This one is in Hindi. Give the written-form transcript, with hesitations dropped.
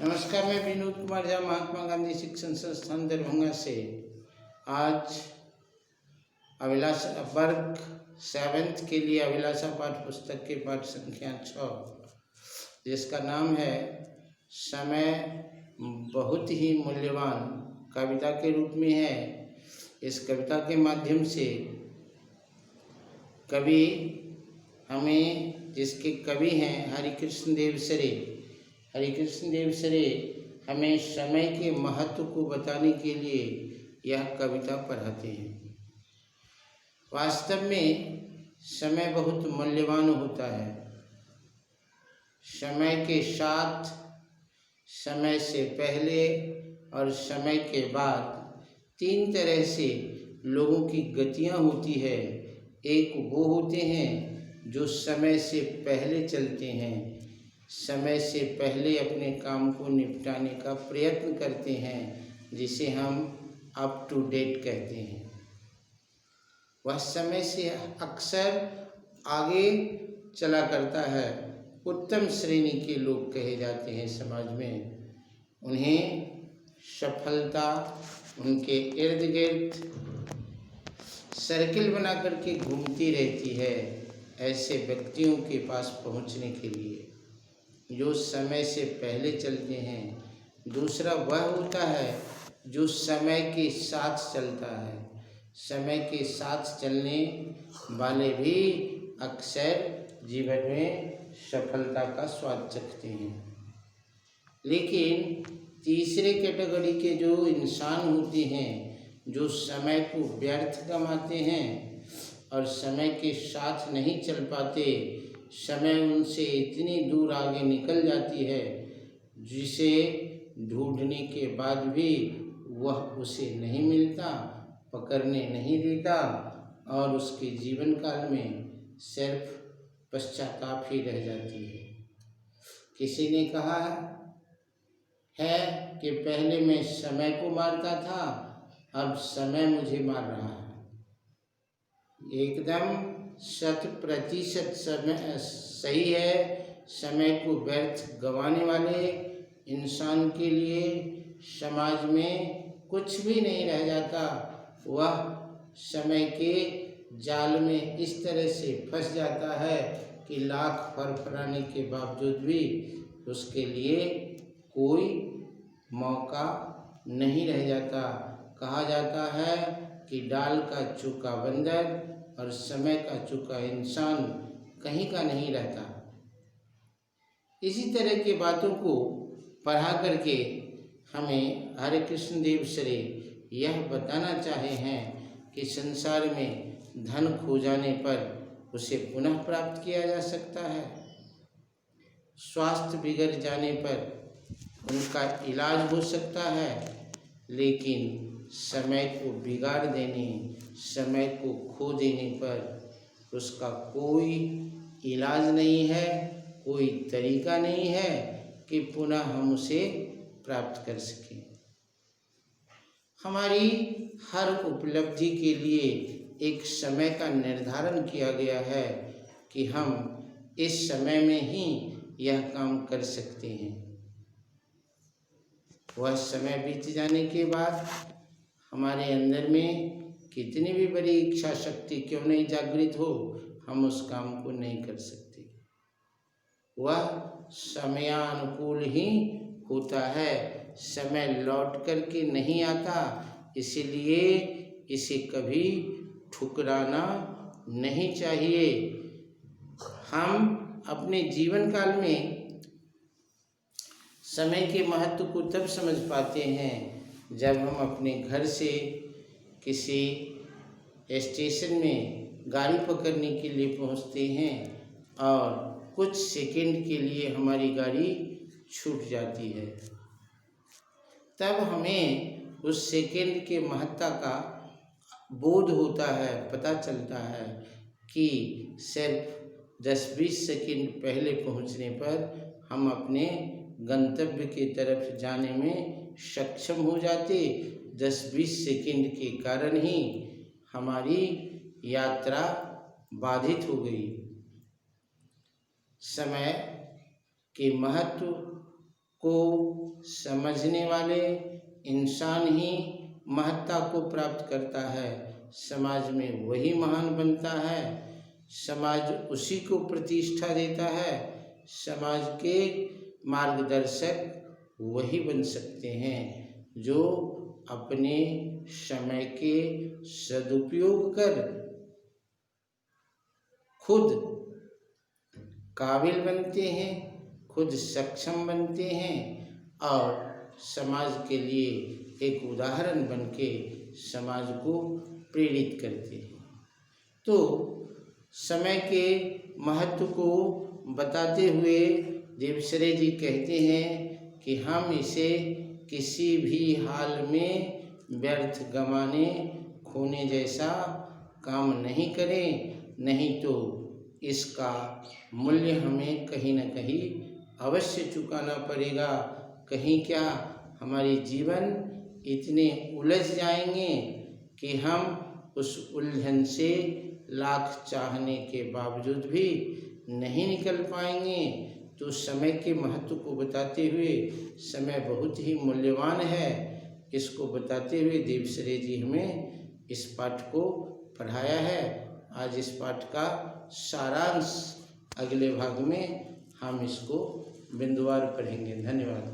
नमस्कार, मैं विनोद कुमार झा महात्मा गांधी शिक्षण संस्थान दरभंगा से आज अभिलाषा वर्ग 7th के लिए अभिलाषा पाठ पुस्तक के पाठ संख्या 6 जिसका नाम है समय बहुत ही मूल्यवान कविता के रूप में है। इस कविता के माध्यम से कवि हमें, जिसके कवि हैं हरिकृष्ण देव सरे, हमें समय के महत्व को बताने के लिए यह कविता पढ़ाते हैं। वास्तव में समय बहुत मूल्यवान होता है। समय के साथ, समय से पहले और समय के बाद 3 तरह से लोगों की गतियाँ होती है। एक वो होते हैं जो समय से पहले चलते हैं, समय से पहले अपने काम को निपटाने का प्रयत्न करते हैं, जिसे हम अप टू डेट कहते हैं। वह समय से अक्सर आगे चला करता है। उत्तम श्रेणी के लोग कहे जाते हैं समाज में। उन्हें सफलता उनके इर्द गिर्द सर्किल बना करके घूमती रहती है, ऐसे व्यक्तियों के पास पहुंचने के लिए जो समय से पहले चलते हैं। दूसरा वह होता है जो समय के साथ चलता है। समय के साथ चलने वाले भी अक्सर जीवन में सफलता का स्वाद चखते हैं। लेकिन तीसरे कैटेगरी के जो इंसान होते हैं, जो समय को व्यर्थ गंवाते हैं और समय के साथ नहीं चल पाते, समय उनसे इतनी दूर आगे निकल जाती है जिसे ढूंढने के बाद भी वह उसे नहीं मिलता, पकड़ने नहीं देता और उसके जीवन काल में सिर्फ पश्चाताप ही रह जाती है। किसी ने कहा है कि पहले मैं समय को मारता था, अब समय मुझे मार रहा है। एकदम 100% समय सही है। समय को व्यर्थ गंवाने वाले इंसान के लिए समाज में कुछ भी नहीं रह जाता। वह समय के जाल में इस तरह से फंस जाता है कि लाख फरफराने के बावजूद भी उसके लिए कोई मौका नहीं रह जाता। कहा जाता है कि डाल का चूका बंदर और समय का चूका इंसान कहीं का नहीं रहता। इसी तरह की बातों को पढ़ा करके हमें हरिकृष्ण देव सरे यह बताना चाहे हैं कि संसार में धन खो जाने पर उसे पुनः प्राप्त किया जा सकता है। स्वास्थ्य बिगड़ जाने पर उनका इलाज हो सकता है, लेकिन समय को बिगाड़ देने, समय को खो देने पर उसका कोई इलाज नहीं है, कोई तरीका नहीं है कि पुनः हम उसे प्राप्त कर सकें। हमारी हर उपलब्धि के लिए एक समय का निर्धारण किया गया है कि हम इस समय में ही यह काम कर सकते हैं। वह समय बीत जाने के बाद हमारे अंदर में कितनी भी बड़ी इच्छा शक्ति क्यों नहीं जागृत हो, हम उस काम को नहीं कर सकते। वह समयानुकूल ही होता है, समय लौट करके नहीं आता। इसीलिए इसे कभी ठुकराना नहीं चाहिए। हम अपने जीवन काल में समय के महत्व को तब समझ पाते हैं जब हम अपने घर से किसी स्टेशन में गाड़ी पकड़ने के लिए पहुंचते हैं और कुछ सेकंड के लिए हमारी गाड़ी छूट जाती है। तब हमें उस सेकंड के महत्ता का बोध होता है, पता चलता है कि सिर्फ 10-20 सेकंड पहले पहुंचने पर हम अपने गंतव्य की तरफ जाने में सक्षम हो जाते। 10-20 सेकंड के कारण ही हमारी यात्रा बाधित हो गई। समय के महत्व को समझने वाले इंसान ही महत्ता को प्राप्त करता है, समाज में वही महान बनता है, समाज उसी को प्रतिष्ठा देता है, समाज के मार्गदर्शक वही बन सकते हैं जो अपने समय के सदुपयोग कर खुद काबिल बनते हैं, खुद सक्षम बनते हैं और समाज के लिए एक उदाहरण बनके समाज को प्रेरित करते हैं। तो समय के महत्व को बताते हुए देवसरे जी कहते हैं कि हम इसे किसी भी हाल में व्यर्थ गंवाने खोने जैसा काम नहीं करें, नहीं तो इसका मूल्य हमें कहीं न कहीं अवश्य चुकाना पड़ेगा। कहीं क्या हमारे जीवन इतने उलझ जाएंगे कि हम उस उलझन से लाख चाहने के बावजूद भी नहीं निकल पाएंगे। तो समय के महत्व को बताते हुए, समय बहुत ही मूल्यवान है, इसको बताते हुए देवसरे जी हमें इस पाठ को पढ़ाया है। आज इस पाठ का सारांश अगले भाग में हम इसको बिंदुवार पढ़ेंगे। धन्यवाद।